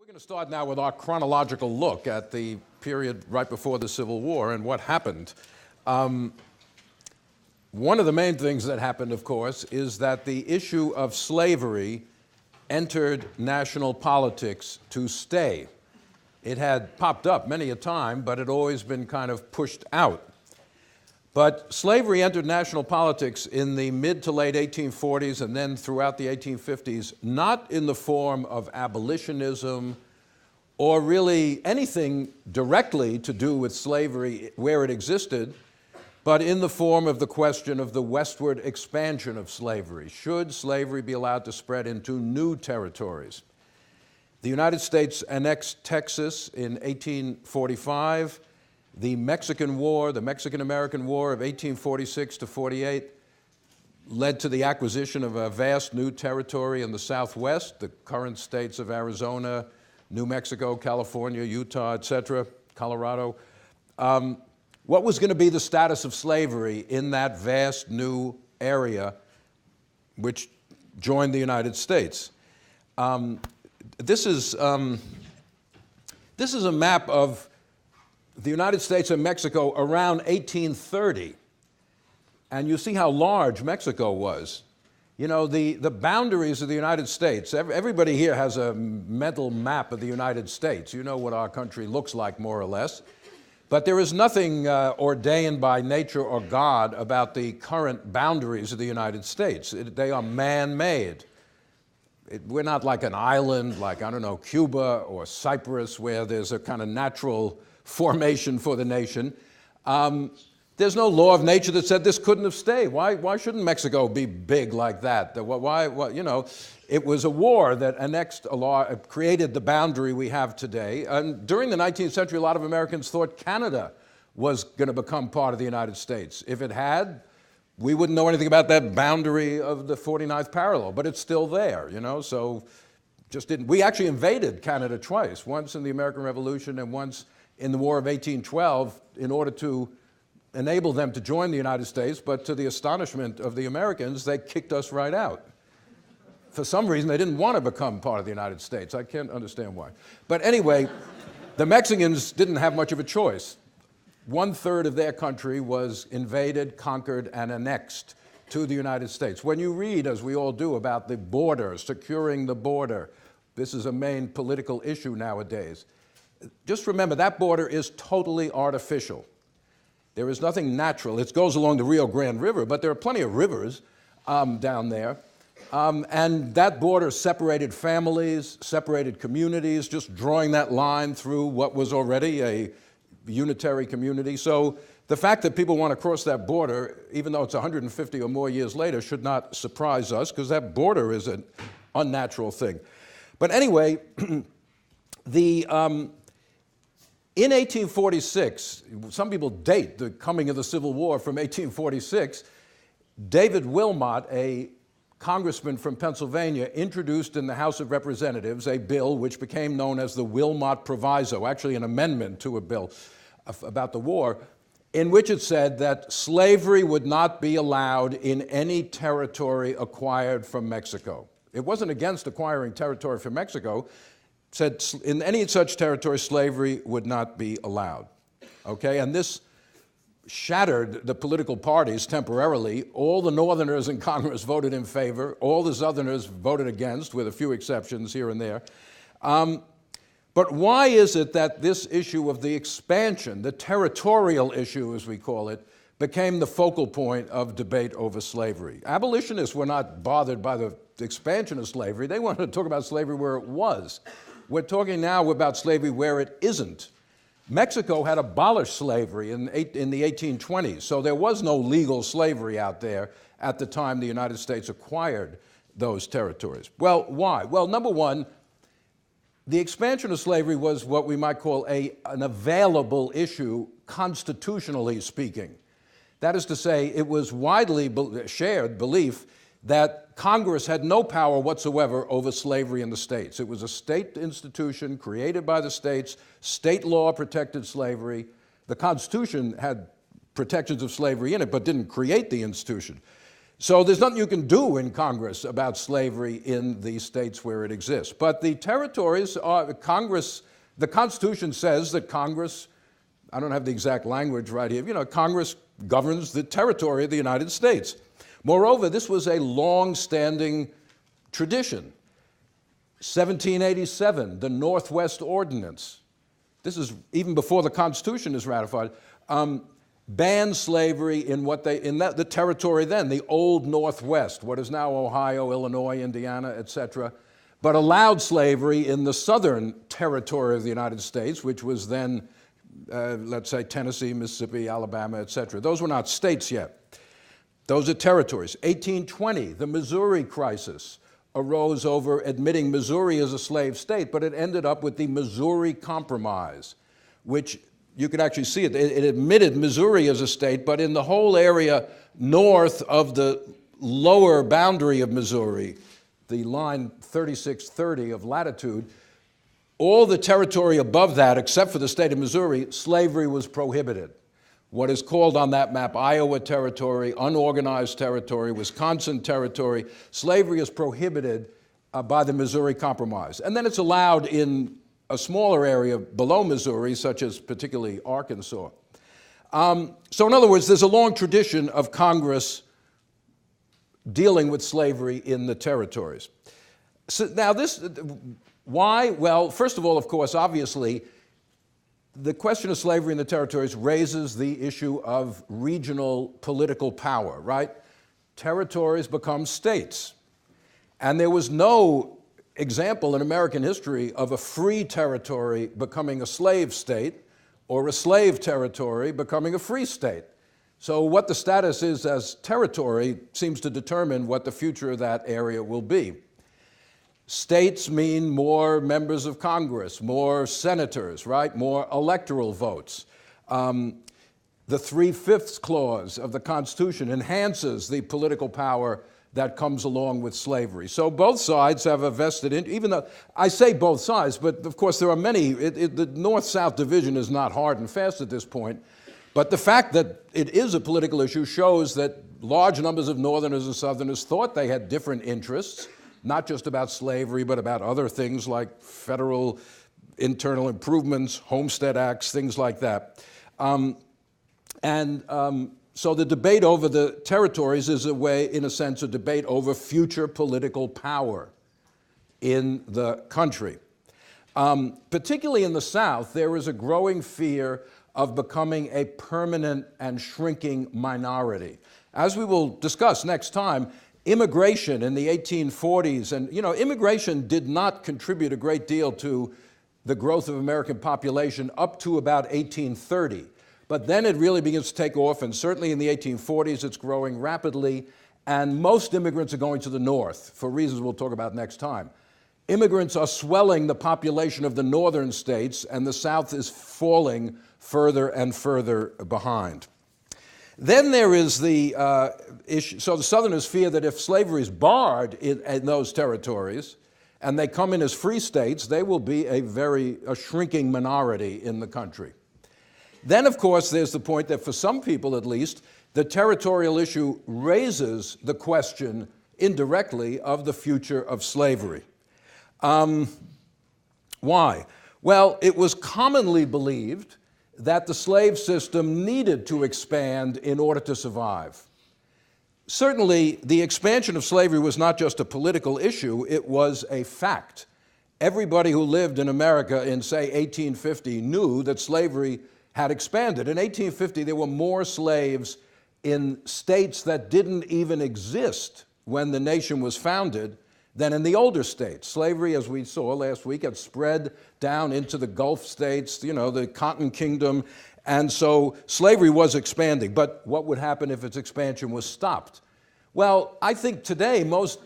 We're going to start now with our chronological look at the period right before the Civil War and what happened. One of the main things that happened, of course, is that the issue of slavery entered national politics to stay. It had popped up many a time, but it had always been kind of pushed out. But slavery entered national politics in the mid to late 1840s and then throughout the 1850s, not in the form of abolitionism or really anything directly to do with slavery where it existed, but in the form of the question of the westward expansion of slavery. Should slavery be allowed to spread into new territories? The United States annexed Texas in 1845. The Mexican War, the Mexican-American War of 1846 to 48, led to the acquisition of a vast new territory in the Southwest, the current states of Arizona, New Mexico, California, Utah, etc., Colorado. What was going to be the status of slavery in that vast new area which joined the United States? This is a map of the United States and Mexico around 1830, and you see how large Mexico was. You know, the boundaries of the United States, everybody here has a mental map of the United States. You know what our country looks like, more or less. But there is nothing ordained by nature or God about the current boundaries of the United States. They are man-made. We're not like an island, like, I don't know, Cuba or Cyprus, where there's a kind of natural formation for the nation. There's no law of nature that said this couldn't have stayed. Why shouldn't Mexico be big like that? You know, it was a war that annexed a law, created the boundary we have today. And during the 19th century, a lot of Americans thought Canada was going to become part of the United States. If it had, we wouldn't know anything about that boundary of the 49th parallel, but it's still there, you know, so just didn't. We actually invaded Canada twice, once in the American Revolution and once in the War of 1812 in order to enable them to join the United States, but to the astonishment of the Americans, they kicked us right out. For some reason, they didn't want to become part of the United States. I can't understand why. But anyway, the Mexicans didn't have much of a choice. 1/3 of their country was invaded, conquered, and annexed to the United States. When you read, as we all do, about the border, securing the border, this is a main political issue nowadays. Just remember, that border is totally artificial. There is nothing natural. It goes along the Rio Grande River, but there are plenty of rivers down there. And that border separated families, separated communities, just drawing that line through what was already a unitary community. So the fact that people want to cross that border, even though it's 150 or more years later, should not surprise us, because that border is an unnatural thing. But anyway, in 1846, some people date the coming of the Civil War from 1846, David Wilmot, a congressman from Pennsylvania, introduced in the House of Representatives a bill which became known as the Wilmot Proviso, actually an amendment to a bill about the war, in which it said that slavery would not be allowed in any territory acquired from Mexico. It wasn't against acquiring territory from Mexico. Said in any such territory, slavery would not be allowed. Okay, and this shattered the political parties temporarily. All the Northerners in Congress voted in favor. All the Southerners voted against, with a few exceptions here and there. But why is it that this issue of the expansion, the territorial issue as we call it, became the focal point of debate over slavery? Abolitionists were not bothered by the expansion of slavery. They wanted to talk about slavery where it was. We're talking now about slavery where it isn't. Mexico had abolished slavery in the 1820s, so there was no legal slavery out there at the time the United States acquired those territories. Well, why? Well, number one, the expansion of slavery was what we might call an available issue, constitutionally speaking. That is to say, it was widely shared belief that Congress had no power whatsoever over slavery in the states. It was a state institution created by the states. State law protected slavery. The Constitution had protections of slavery in it, but didn't create the institution. So there's nothing you can do in Congress about slavery in the states where it exists. But the territories are, Congress, the Constitution says that Congress, I don't have the exact language right here, Congress governs the territory of the United States. Moreover, this was a long-standing tradition. 1787, the Northwest Ordinance. This is even before the Constitution is ratified. Banned slavery in the territory then, the old Northwest, what is now Ohio, Illinois, Indiana, etc., but allowed slavery in the southern territory of the United States, which was then, let's say, Tennessee, Mississippi, Alabama, etc. Those were not states yet. Those are territories. 1820, the Missouri crisis arose over admitting Missouri as a slave state, but it ended up with the Missouri Compromise, which you could actually see it. It admitted Missouri as a state, but in the whole area north of the lower boundary of Missouri, the line 3630 of latitude, all the territory above that, except for the state of Missouri, slavery was prohibited. What is called on that map Iowa Territory, unorganized territory, Wisconsin Territory, slavery is prohibited by the Missouri Compromise. And then it's allowed in a smaller area below Missouri, such as particularly Arkansas. So in other words, there's a long tradition of Congress dealing with slavery in the territories. So now why? Well, first of all, of course, obviously, the question of slavery in the territories raises the issue of regional political power, right? Territories become states. And there was no example in American history of a free territory becoming a slave state or a slave territory becoming a free state. So what the status is as territory seems to determine what the future of that area will be. States mean more members of Congress, more senators, right? More electoral votes. The 3/5 clause of the Constitution enhances the political power that comes along with slavery. So both sides have a vested interest, even though I say both sides, but of course there are many, the North-South division is not hard and fast at this point, but the fact that it is a political issue shows that large numbers of Northerners and Southerners thought they had different interests, not just about slavery, but about other things like federal internal improvements, homestead acts, things like that. So the debate over the territories is in a sense, a debate over future political power in the country. Particularly in the South, there is a growing fear of becoming a permanent and shrinking minority. As we will discuss next time, immigration in the 1840s, and immigration did not contribute a great deal to the growth of American population up to about 1830. But then it really begins to take off, and certainly in the 1840s it's growing rapidly, and most immigrants are going to the north, for reasons we'll talk about next time. Immigrants are swelling the population of the northern states, and the South is falling further and further behind. Then there is the issue, so the Southerners fear that if slavery is barred in those territories, and they come in as free states, they will be a shrinking minority in the country. Then, of course, there's the point that for some people at least, the territorial issue raises the question indirectly of the future of slavery. Why? Well, it was commonly believed that the slave system needed to expand in order to survive. Certainly, the expansion of slavery was not just a political issue, it was a fact. Everybody who lived in America in, say, 1850 knew that slavery had expanded. In 1850, there were more slaves in states that didn't even exist when the nation was founded than in the older states. Slavery, as we saw last week, had spread down into the Gulf states, the Cotton Kingdom, and so slavery was expanding. But what would happen if its expansion was stopped? Well, I think today most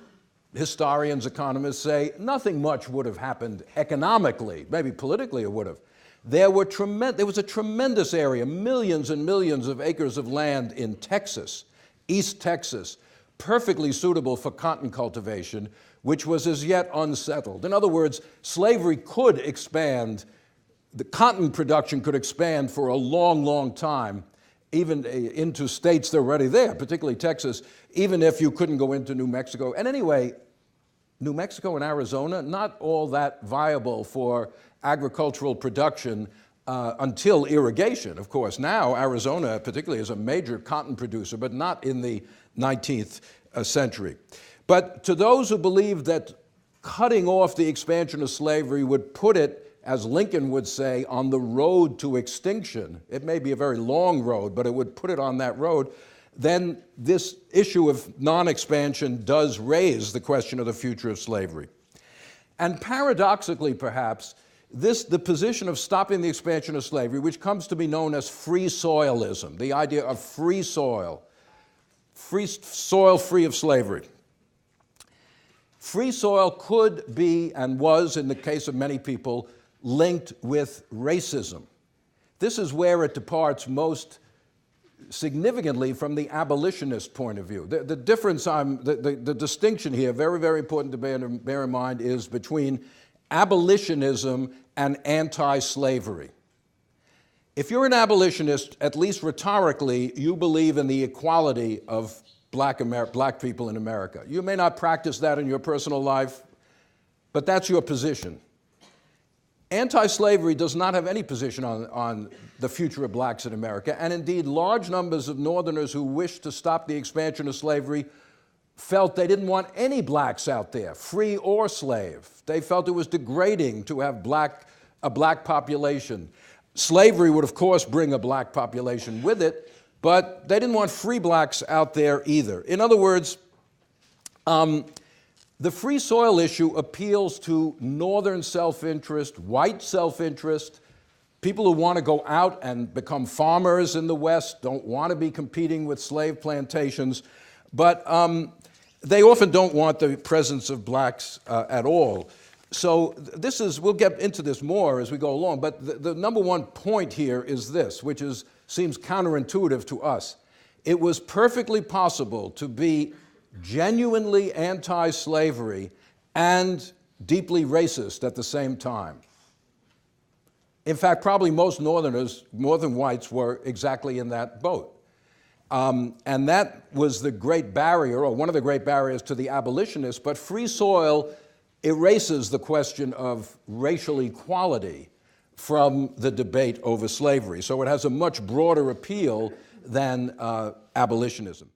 historians, economists say nothing much would have happened economically. Maybe politically it would have. There was a tremendous area, millions and millions of acres of land in Texas, East Texas, perfectly suitable for cotton cultivation, which was as yet unsettled. In other words, slavery could expand, the cotton production could expand for a long, long time even into states that are already there, particularly Texas, even if you couldn't go into New Mexico. And anyway, New Mexico and Arizona, not all that viable for agricultural production until irrigation, of course. Now, Arizona particularly is a major cotton producer, but not in the 19th century. But to those who believe that cutting off the expansion of slavery would put it, as Lincoln would say, on the road to extinction, it may be a very long road, but it would put it on that road, then this issue of non-expansion does raise the question of the future of slavery. And paradoxically, perhaps, the position of stopping the expansion of slavery, which comes to be known as free soilism, the idea of free soil free of slavery. Free soil could be, and was in the case of many people, linked with racism. This is where it departs most significantly from the abolitionist point of view. The difference, the distinction here, very, very important to bear in mind, is between abolitionism and anti-slavery. If you're an abolitionist, at least rhetorically, you believe in the equality of black people in America. You may not practice that in your personal life, but that's your position. Anti-slavery does not have any position on the future of blacks in America, and indeed large numbers of Northerners who wished to stop the expansion of slavery felt they didn't want any blacks out there, free or slave. They felt it was degrading to have a black population. Slavery would, of course, bring a black population with it, but they didn't want free blacks out there either. In other words, the free soil issue appeals to Northern self-interest, white self-interest, people who want to go out and become farmers in the West, don't want to be competing with slave plantations, but they often don't want the presence of blacks at all. So we'll get into this more as we go along, but the number one point here is this, which seems counterintuitive to us. It was perfectly possible to be genuinely anti-slavery and deeply racist at the same time. In fact, probably most northern whites were exactly in that boat. And that was the great barrier, or one of the great barriers to the abolitionists, but free soil erases the question of racial equality from the debate over slavery. So it has a much broader appeal than abolitionism.